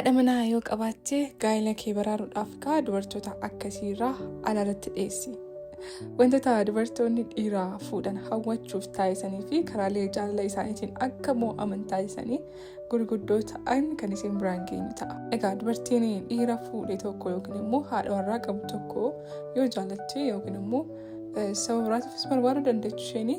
Haadha manaa yoo qabaatte gaa'ela kee baraaruudhaaf dubartoota akkasiirraa alatti dhiyeessi. Wantoota dubartoonni dhiiraa fuudhan hawwachuuf taasisanii fi karaalee jaalala isaaniitiin akka mo'aman taasisanii gurguddoo ta'an kan isin biraan geenyu ta'a. Egaa dubartiin dhiira fuudhe tokko yookiin immoo haadha warraa qabu tokko yoo jaalatte yookiin immoo sababa biraatiifis barbaaduu dandeessu isheen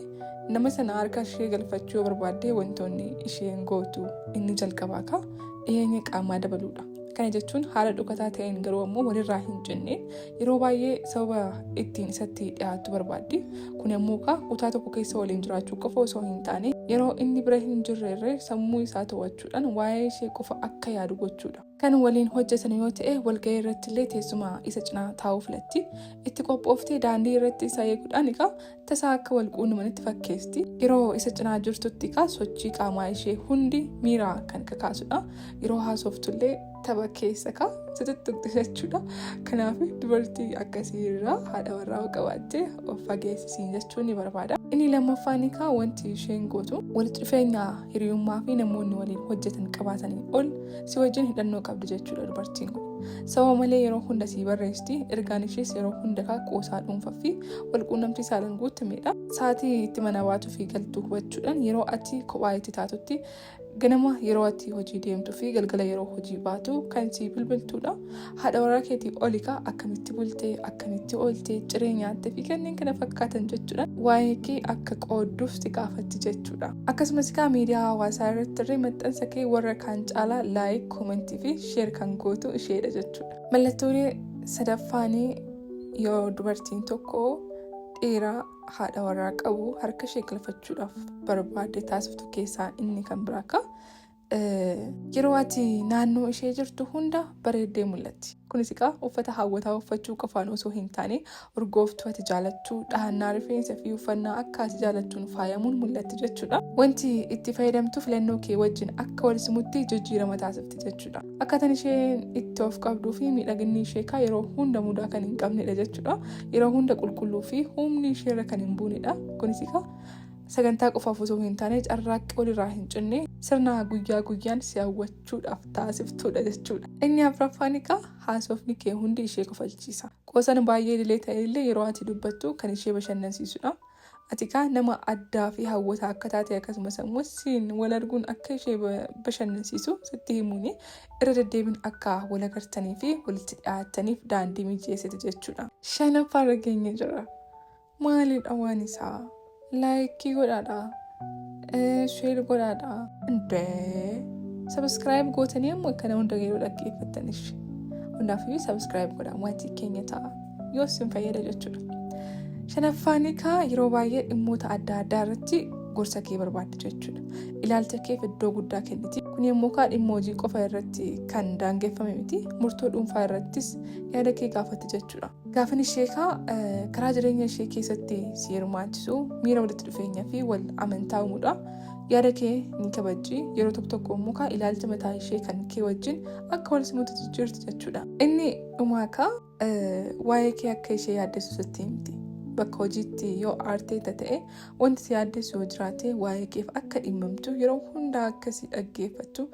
nama sana harka ishee galfachuu yoo barbaadde wantoonni isheen gootu inni jalqabaa dhiyeenya qaamaa dabaluudha. Kana jechuun haala dhugataa ta'een garuu ammoo walirraa hin cinne yeroo baay'ee sababa ittiin isatti dhiyaatu barbaaddi. Kun immoo kutaa tokko keessa waliin jiraachuu qofa osoo hin taane yeroo inni bira hin jirre sammuu isaa to'achuudhaan waa'ee ishee qofa akka yaadu gochuudha. Kan waliin hojjetan yoo ta'e walgahii irratti illee teessuma isa cinaa taa'uu filatti. Itti qophooftee daandii irratti isa eeguudhaan tasaa akka wal quunnamanitti fakkeesti. Yeroo isa cinaa jirtutti sochii qaamaa ishee hundi miiraa kan kakaasudha. Yeroo haasoftullee tapha keessa situttuqxi jechuudha. Kanaaf dubartii akkasiirraa haadha warraa qabaattee of fageessisiin jechuun ni barbaada. Inni lammaffaan wanti isheen gootu walitti dhufeenya hiriyummaa fi namoonni waliin hojjetan qabaatanii ol si wajjin hidhannoo qabdi jechuudha dubartiin kun. Sababa malee yeroo hunda si barreesti. Ergaan ishees yeroo hunda qoosaa dhuunfaa fi walquunnamtii saalaan guutamedha. Sa'aatii itti mana baatuu fi galtuu hubachuudhaan yeroo ati kophaa itti taatutti ganama yeroo ati hojii deemtuu fi galgala yeroo hojii baatu kan si bilbiltuudha. Haadha warraa keetii olikaa akkamitti bultee, akkamitti ooltee, ciree nyaattee fi kanneen kana fakkaatan jechuudha. Waa'ee kee akka qoodduuf si gaafatti jechuudha. Akkasumas miidiyaa hawaasaa irratti maxxansa kee warra kaan caalaa laayik, koomentii fi sheer kan gootu isheedha jechuudha. Mallattoolee sadaffaanii yoo dubartiin tokko dhiira haadha warraa qabu harka ishee galfachuudhaaf barbaadde taasiftu keessaa inni kan biraa yeroo ati naannoo ishee jirtu hunda bareeddee mul'atti. Kunis uffata hawwataa uffachuu qofaan osoo hin taane urgooftuu ati jaalachuu, dhahannaa rifeensa fi uffannaa akka ati jaalachuun faayamuun mul'atti jechuudha. Wanti itti fayyadamtu filannoo kee wajjin akka wal simutti jijjiirama taasifti jechuudha. Akkaataan isheen itti of qabduu fi miidhaginni ishee yeroo hunda mudaa kan hin qabnedha jechuudha. Yeroo hunda qulqulluu fi humni isheerra kan hin buunedha. Kunis sagantaa qofaaf osoo hin taane carraaqqii walirraa hin cinne sirna guyyaa guyyaan si hawwachuudhaaf taasiftuudha jechuudha. Inni afuraffaan haasofni kee hundi ishee kofalchiisa. Qoosaan baay'ee dilee ta'ellee yeroo ati dubbattu kan ishee bashannansiisudha. Ati nama addaa fi hawwataa akka taate akkasumas ammoo siin wal arguun akka ishee bashannansiisu sitti himuun irra deddeebiin akka wal agartanii fi walitti dhiyaataniif daandii mijeessite jechuudha. Shanaffaarra geenye jira. Maalidha waan isaa? Laayikii godhaadha. Sheer godhaadha. Sabiskiraayib gootanii ammoo akkana hunda yeroo dhaggeeffattaniif. Hundaafuu sabiskiraayib godhaa maatii keenya ta'a. Yoo isin fayyada jechuudha. Shanaffaan yeroo baay'ee dhimmoota adda addaa irratti gorsa kee barbaadde jechuudha. Ilaalcha keef iddoo guddaa kenniti. Kun yommuu dhimma hojii qofa irratti kan daangeffame miti. Murtoo dhuunfaa irrattis yaada kee gaafatti jechuudha. Gaafin ishee karaa jireenya ishee keessatti si hirmaachisu miira walitti dhufeenyaa fi wal amantaa uumuudha. Yaada kee ni kabajji. Yeroo tokko immoo ilaalcha mataa ishee kan kee wajjin akka wal simuutti jijjiirti jechuudha. Inni dhumaa waa'ee kee akka ishee yaaddessu sitti himti. Bakka hojiitti yoo aarteetta ta'e wanti si yaaddessu yoo jiraate waa'ee keef akka dhimmamtu yeroo hundaa akkasii dhaggeeffattu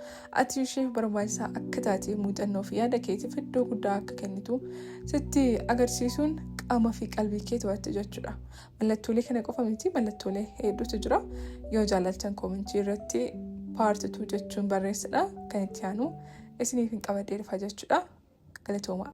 ati isheef barbaachisaa akka taate muuxannoo fi yaada keetiif iddoo guddaa akka kennitu sitti agarsiisuun qaama fi qalbii kee to'atte jechuudha. Mallattoolee kana qofa miti mallattoolee hedduutu jira. Yoo jaallattan koomentii irratti paartituu jechuun barreessadha. Kan itti aanu isiniif hin qabadee dhufa jechuudha. Galatooma.